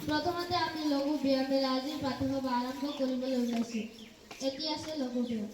প্ৰথমতে আমি লঘু ব্যায়ামেৰে আজিৰ পাঠ্যক্ৰম আৰম্ভ কৰিবলৈ ওলাইছো। এতিয়া আছে লঘু ব্যায়াম।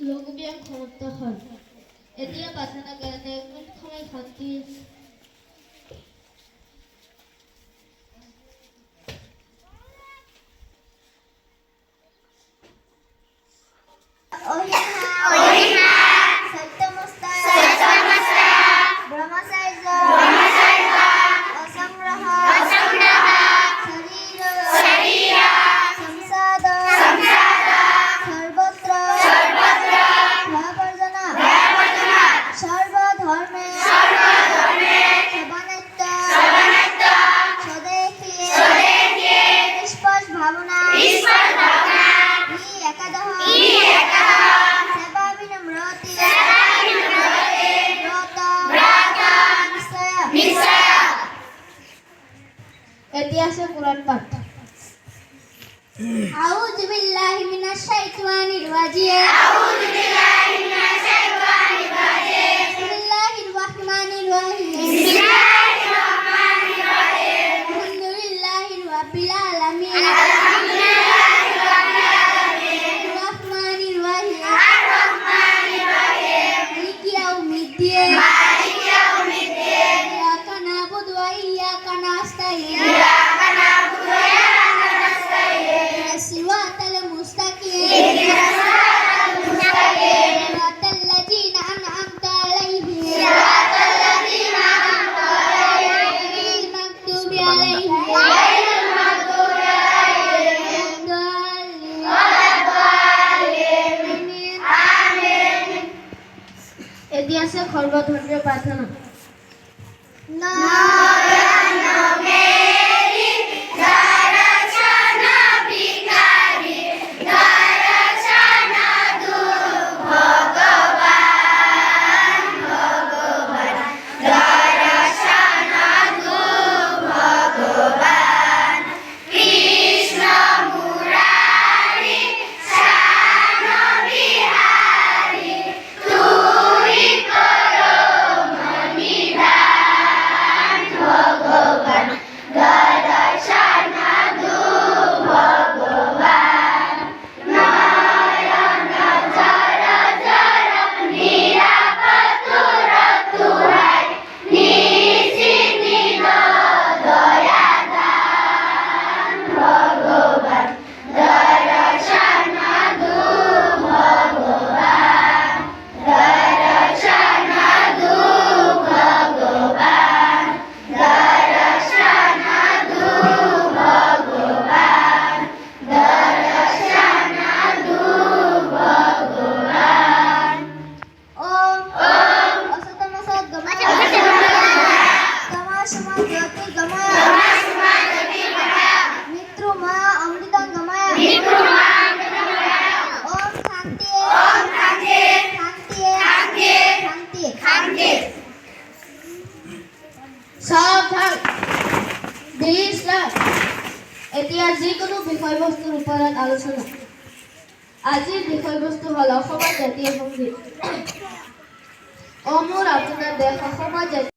লঘু ব্যায়াম সমাপ্ত হয়। এতিয়া প্ৰাৰ্থনা কাৰণে 1 মিনিট সময় শান্তি এতিয়া আছে কোরআন পাঠ। আউযু বিল্লাহি মিনাশ শাইতানির রাজিম। আউযু বিল্লাহি মিনাশ শাইতানির রাজিম। বিসমিল্লাহির রহমানির রহিম। বিসমিল্লাহির রহমানির রহিম। আলহামদুলিল্লাহি রাব্বিল আলামিন। আলহামদুলিল্লাহি রাব্বিল আলামিন। রহমানির রহিম। আর রহমানির রহিম। মালিকি ইয়াউমিদ্দিন। মালিকি ইয়াউমিদ্দিন। ইyyaka na'budu ওয়া ইyyaka নাস্তাইন। এতিয়া আছে সৰ্বধৰ্মীয় প্ৰাৰ্থনা। এতিয়া যিকোনো বিষয়বস্তুৰ ওপৰত আলোচনা। আজিৰ বিষয়বস্তু হ'ল অসমৰ জাতীয় সংগীত। অ মোৰ আপোনাৰ দেশ অসমৰ জাতীয়